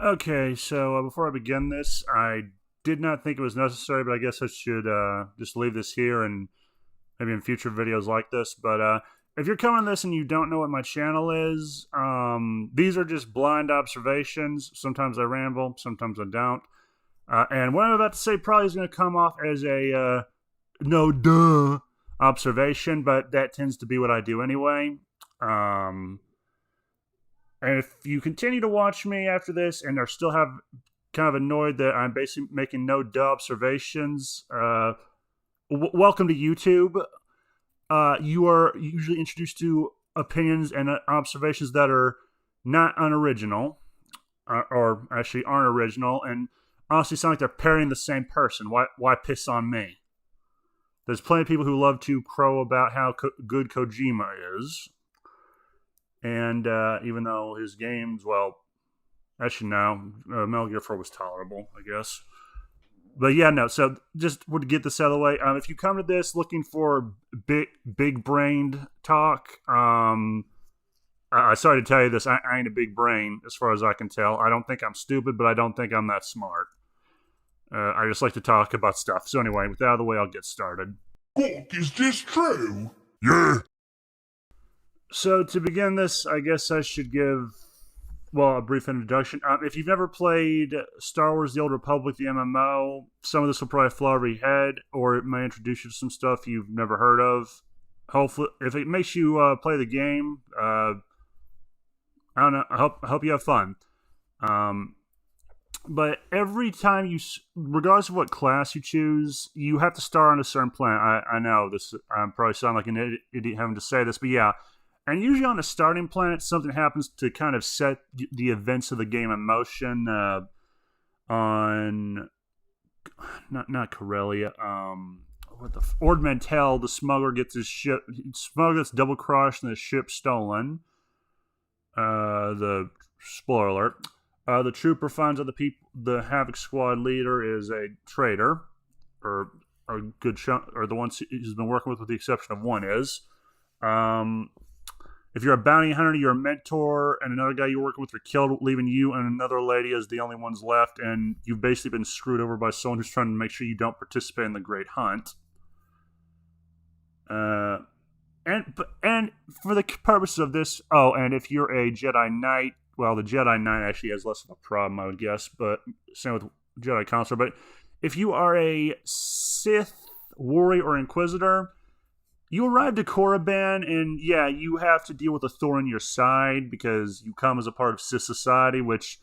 Okay, so before I begin this, I did not think it was necessary, but I guess I should just leave this here and maybe in future videos like this. But if you're coming to this and you don't know what my channel is, these are just blind observations. Sometimes I ramble, sometimes I don't. And what I'm about to say probably is going to come off as a no duh observation, but that tends to be what I do anyway. Um, and if you continue to watch me after this and are still have kind of annoyed that I'm basically making no duh observations, welcome to YouTube. You are usually introduced to opinions and observations that are not unoriginal, or actually aren't original, and honestly sound like they're parroting the same person. Why piss on me? There's plenty of people who love to crow about how good Kojima is, and even though his games, well, actually no, Metal Gear 4 was tolerable, I guess. But yeah, no. So just would get this out of the way. If you come to this looking for big brained talk, I sorry to tell you this. I ain't a big brain as far as I can tell. I don't think I'm stupid, but I don't think I'm that smart. I just like to talk about stuff. So anyway, with that out of the way, I'll get started. Fuck, is this true? Yeah. So to begin this, I guess I should give a brief introduction. If you've never played Star Wars: The Old Republic, the MMO, some of this will probably fly over your head, or it may introduce you to some stuff you've never heard of. Hopefully, if it makes you play the game, I don't know. I hope you have fun. But every time regardless of what class you choose, you have to start on a certain planet. I know this. I'm probably sound like an idiot having to say this, but yeah. And usually on a starting planet, something happens to kind of set the events of the game in motion. On not Corellia. What the Ord Mantell, the smuggler gets his ship. Smuggler gets double crushed and his ship stolen. The spoiler alert. The trooper finds out the Havoc Squad leader is a traitor, or a good chunk, or the ones he's been working with the exception of one is. If you're a bounty hunter, your mentor and another guy you're working with are killed, leaving you and another lady as the only ones left, and you've basically been screwed over by someone who's trying to make sure you don't participate in the Great Hunt. And for the purposes of this, and if you're a Jedi Knight, well, the Jedi Knight actually has less of a problem, I would guess, but same with Jedi Counselor. But if you are a Sith warrior or Inquisitor, you arrive to Korriban, and yeah, you have to deal with a thorn in your side because you come as a part of Sith society, which,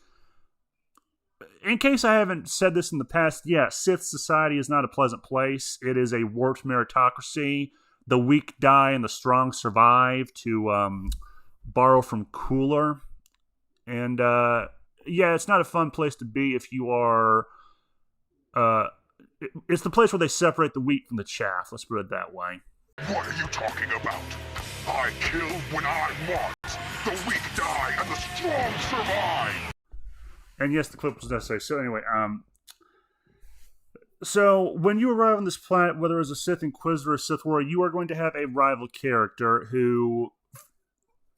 in case I haven't said this in the past, yeah, Sith society is not a pleasant place. It is a warped meritocracy. The weak die and the strong survive, to borrow from Cooler. And yeah, it's not a fun place to be if you are. It's the place where they separate the wheat from the chaff. Let's put it that way. What are you talking about? I kill when I want. The weak die and the strong survive. And yes, the clip was necessary. So anyway, so when you arrive on this planet, whether as a Sith Inquisitor or Sith Warrior, you are going to have a rival character who,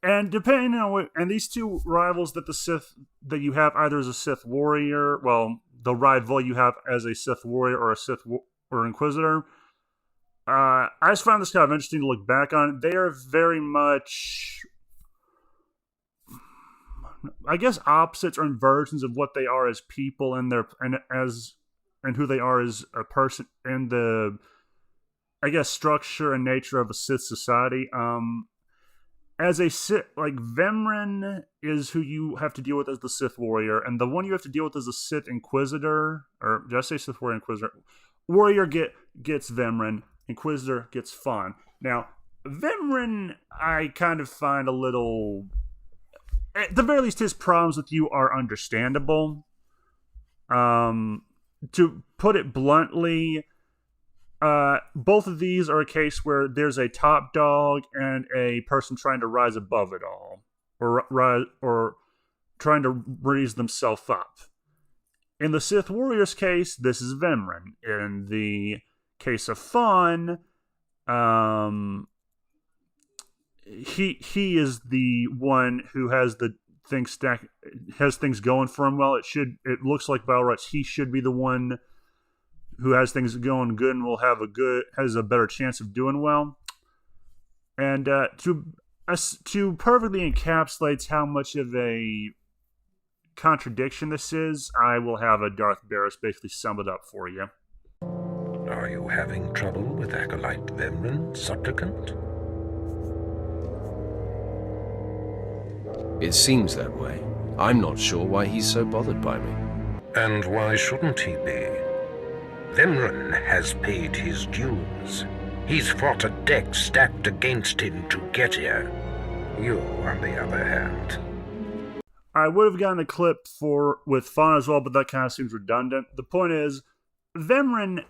and depending on what, and these two rivals that the Sith that you have either as a Sith Warrior, well, the rival you have as a Sith Warrior or a Sith or Inquisitor. I just found this kind of interesting to look back on. They are very much, I guess, opposites or inversions of what they are as people and who they are as a person and the, I guess, structure and nature of a Sith society. As a Sith, like Vemrin is who you have to deal with as the Sith warrior, and the one you have to deal with as a Sith Inquisitor, or did I say Sith warrior Inquisitor? Warrior gets Vemrin. Inquisitor gets Ffon. Now, Vemrin, I kind of find a little. At the very least, his problems with you are understandable. To put it bluntly, both of these are a case where there's a top dog and a person trying to rise above it all, or trying to raise themselves up. In the Sith Warrior's case, this is Vemrin. In the case of Ffon, he is the one who has the has things going for him well. It looks like by all rights he should be the one who has things going good and has a better chance of doing well. And to perfectly encapsulate how much of a contradiction this is, I will have a Darth Barris basically sum it up for you. Are you having trouble with Acolyte Vemrin, supplicant? It seems that way. I'm not sure why he's so bothered by me. And why shouldn't he be? Vemrin has paid his dues. He's fought a deck stacked against him to get here. You, on the other hand... I would have gotten a clip with Ffon as well, but that kind of seems redundant. The point is, Vemrin,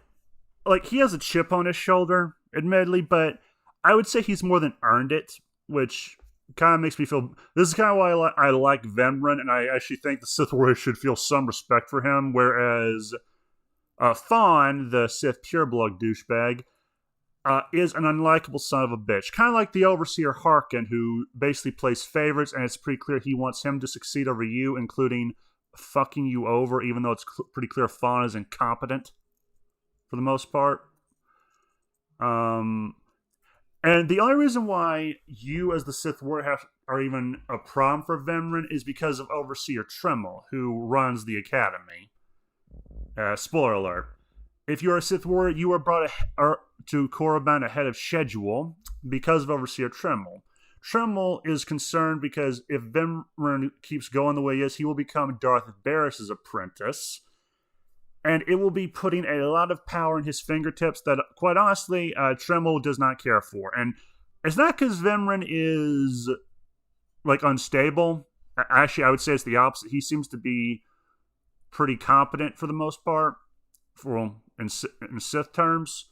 he has a chip on his shoulder, admittedly, but I would say he's more than earned it, which kind of makes me feel... This is kind of why I like Vemrin, and I actually think the Sith Warriors should feel some respect for him, whereas Ffon, the Sith pureblood douchebag, is an unlikable son of a bitch. Kind of like the Overseer Harkin, who basically plays favorites, and it's pretty clear he wants him to succeed over you, including fucking you over, even though it's pretty clear Ffon is incompetent for the most part. And the only reason why you, as the Sith Warrior, are even a problem for Vemrin is because of Overseer Tremmel, who runs the Academy. Spoiler alert. If you're a Sith Warrior, you are brought to Korriban ahead of schedule because of Overseer Tremmel. Tremmel is concerned because if Vemrin keeps going the way he is, he will become Darth Barris' apprentice. And it will be putting a lot of power in his fingertips that, quite honestly, Tremmel does not care for. And it's not because Vemrin is, unstable. Actually, I would say it's the opposite. He seems to be pretty competent for the most part, in Sith terms.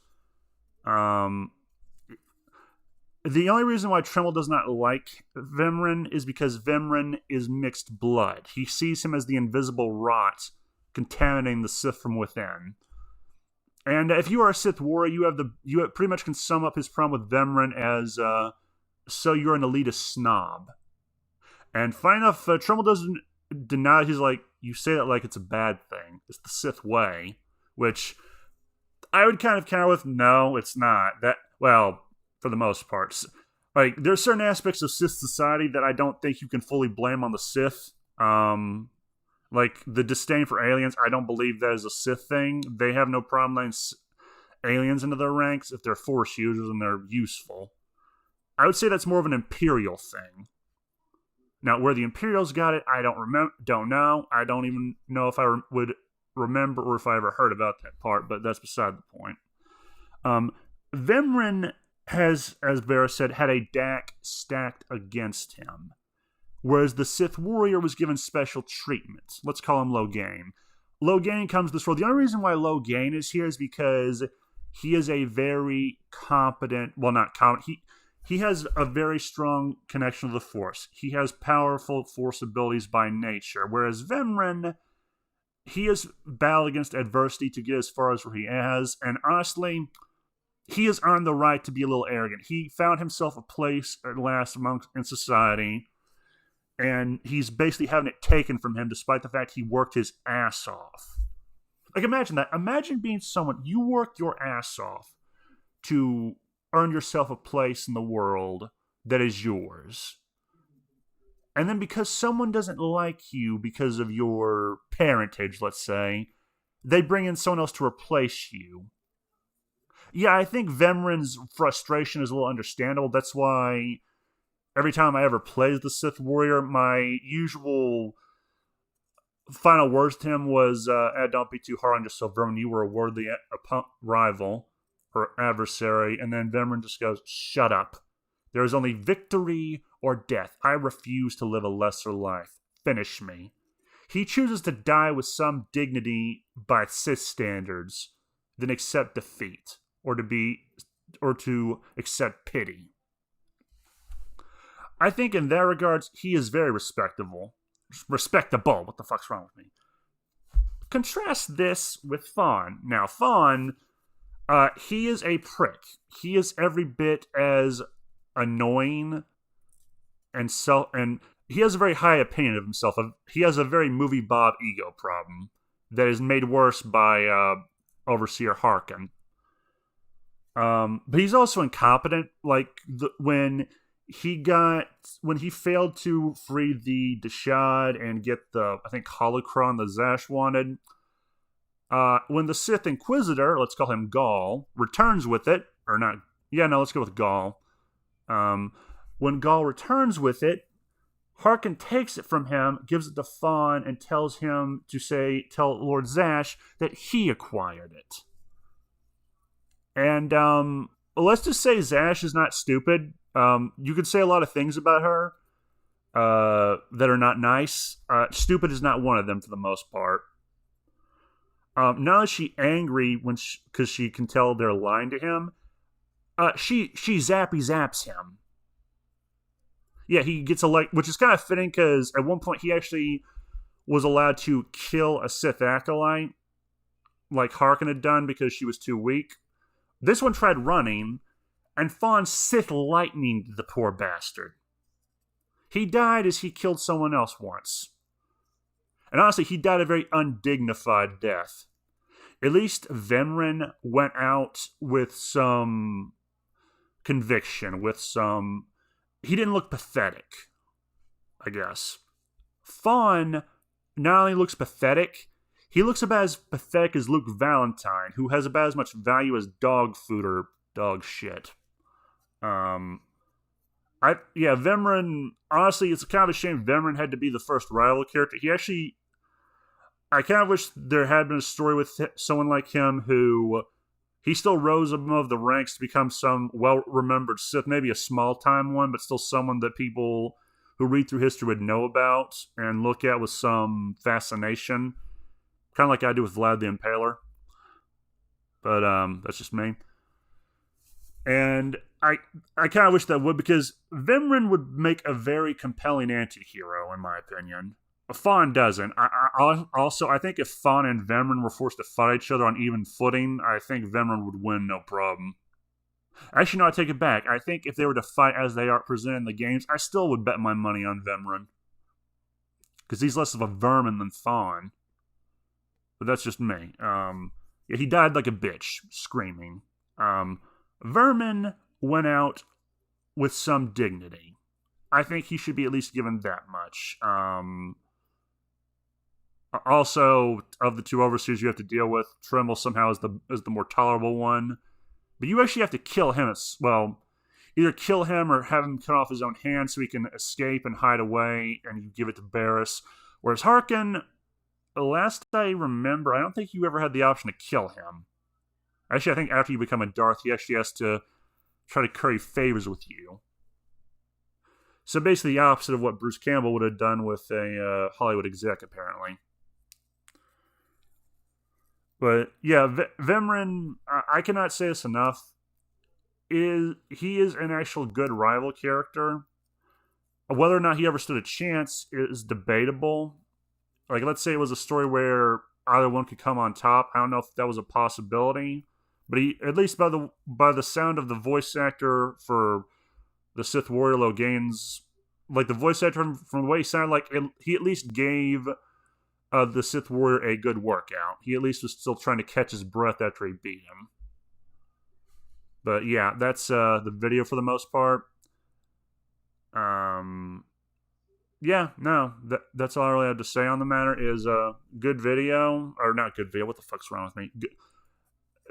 The only reason why Tremmel does not like Vemrin is because Vemrin is mixed blood. He sees him as the invisible rot contaminating the Sith from within. And if you are a Sith warrior, you pretty much can sum up his problem with Vemrin as so you're an elitist snob. And funny enough, Tremmel doesn't deny it. He's like, you say that like it's a bad thing. It's the Sith way, which I would kind of counter with, no, it's not. For the most part. There's certain aspects of Sith society that I don't think you can fully blame on the Sith. The disdain for aliens, I don't believe that is a Sith thing. They have no problem letting aliens into their ranks if they're Force users and they're useful. I would say that's more of an Imperial thing. Now, where the Imperials got it, I don't know. I don't even know if I would remember or if I ever heard about that part, but that's beside the point. Vemrin has, as Barris said, had a deck stacked against him, whereas the Sith Warrior was given special treatment. Let's call him Logain. Logain comes to this world. The only reason why Logain is here is because he is a very competent, he has a very strong connection to the Force. He has powerful Force abilities by nature, whereas Vemrin, he has battled against adversity to get as far as where he has, and honestly, he has earned the right to be a little arrogant. He found himself a place at last in society, and he's basically having it taken from him despite the fact he worked his ass off. Imagine that. Imagine being someone, you worked your ass off to earn yourself a place in the world that is yours. And then because someone doesn't like you because of your parentage, let's say, they bring in someone else to replace you. Yeah, I think Vemrin's frustration is a little understandable. That's why every time I ever play the Sith Warrior, my usual final words to him was, don't be too hard on yourself, Vemrin. You were a worthy rival or adversary. And then Vemrin just goes, shut up. There is only victory or death. I refuse to live a lesser life. Finish me. He chooses to die with some dignity by Sith standards, than accept defeat. Or to accept pity. I think in that regards, he is very respectable. What the fuck's wrong with me? Contrast this with Ffon. Now, Ffon, he is a prick. He is every bit as annoying and he has a very high opinion of himself. He has a very movie Bob ego problem that is made worse by Overseer Harkin. But he's also incompetent. Like when he failed to free the Deshad and get the, I think, holocron the Zash wanted. When the Sith Inquisitor, let's call him Gaul, returns with it, or not? Yeah, no, let's go with Gaul. When Gaul returns with it, Harkin takes it from him, gives it to Ffon, and tells him to tell Lord Zash that he acquired it. And let's just say Zash is not stupid. You could say a lot of things about her that are not nice. Stupid is not one of them for the most part. Now that she's angry because she can tell they're lying to him, she zaps him. Yeah, he gets elected, which is kind of fitting because at one point he actually was allowed to kill a Sith acolyte, like Harkin had done, because she was too weak. This one tried running, and Ffon Sith lightninged the poor bastard. He died as he killed someone else once. And honestly, he died a very undignified death. At least Vemrin went out with some conviction, he didn't look pathetic, I guess. Ffon not only looks pathetic, he looks about as pathetic as Luke Valentine, who has about as much value as dog food or dog shit. Vemrin, honestly, it's kind of a shame Vemrin had to be the first rival character. I kind of wish there had been a story with someone like him who he still rose above the ranks to become some well-remembered Sith, maybe a small-time one, but still someone that people who read through history would know about and look at with some fascination. Kind of like I do with Vlad the Impaler. But that's just me. And I kind of wish that would, because Vemrin would make a very compelling anti-hero, in my opinion. Ffon doesn't. I think if Ffon and Vemrin were forced to fight each other on even footing, I think Vemrin would win no problem. Actually, no, I take it back. I think if they were to fight as they are presented in the games, I still would bet my money on Vemrin. Because he's less of a vermin than Ffon. But that's just me. He died like a bitch, screaming. Vermin went out with some dignity. I think he should be at least given that much. Also, of the two overseers you have to deal with, Tremble somehow is the more tolerable one. But you actually have to kill him. Either kill him or have him cut off his own hand so he can escape and hide away, and you give it to Barriss. Whereas Harkin, last I remember, I don't think you ever had the option to kill him. Actually, I think after you become a Darth, he actually has to try to curry favors with you. So basically the opposite of what Bruce Campbell would have done with a Hollywood exec, apparently. But yeah, Vemrin, I cannot say this enough. He is an actual good rival character. Whether or not he ever stood a chance is debatable. Like, let's say it was a story where either one could come on top. I don't know if that was a possibility. But he, at least by the sound of the voice actor for the Sith Warrior Logain's, like the voice actor from the way he sounded, like he at least gave the Sith Warrior a good workout. He at least was still trying to catch his breath after he beat him. But yeah, that's the video for the most part. That's all I really have to say on the matter. Is a good video, or not good video. What the fuck's wrong with me?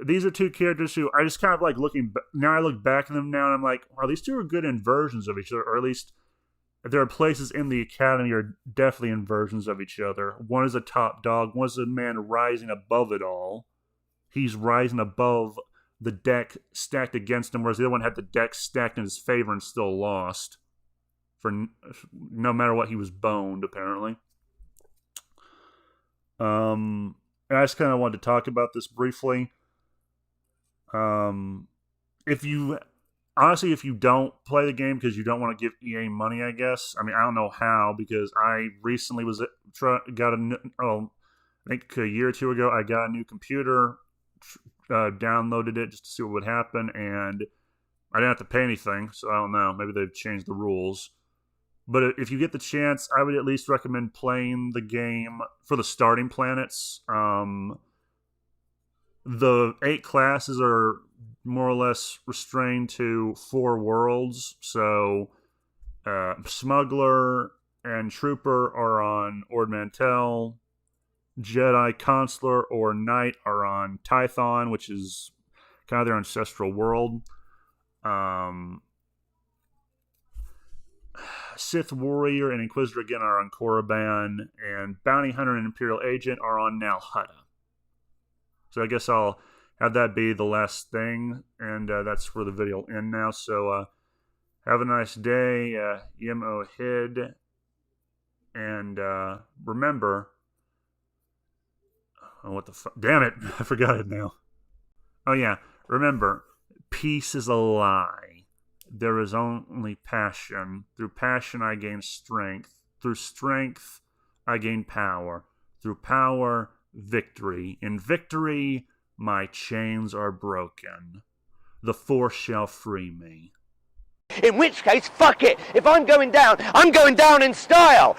These are two characters who I just kind of like looking. Now I look back at them now and I'm like, well, these two are good inversions of each other, or at least there are places in the academy are definitely inversions of each other. One is a top dog. One is a man rising above it all. He's rising above the deck stacked against him, whereas the other one had the deck stacked in his favor and still lost. For no matter what, he was boned, apparently. And I just kind of wanted to talk about this briefly. If you don't play the game because you don't want to give EA money, I guess. I mean, I don't know how, because I recently I think a year or two ago, I got a new computer, downloaded it just to see what would happen, and I didn't have to pay anything, so I don't know. Maybe they've changed the rules. But if you get the chance, I would at least recommend playing the game for the starting planets. The 8 classes are more or less restrained to 4 worlds. So Smuggler and Trooper are on Ord Mantell. Jedi, Consular, or Knight are on Tython, which is kind of their ancestral world. Sith Warrior and Inquisitor again are on Korriban, and Bounty Hunter and Imperial Agent are on Nal Hutta. So I guess I'll have that be the last thing, and that's where the video will end now. So have a nice day, Yim Ohid, and remember, oh, what the fuck? Damn it, I forgot it now. Oh yeah, remember, peace is a lie. There is only passion. Through passion I gain strength. Through strength I gain power. Through power, victory. In victory, my chains are broken. The Force shall free me. In which case, fuck it. If I'm going down in style.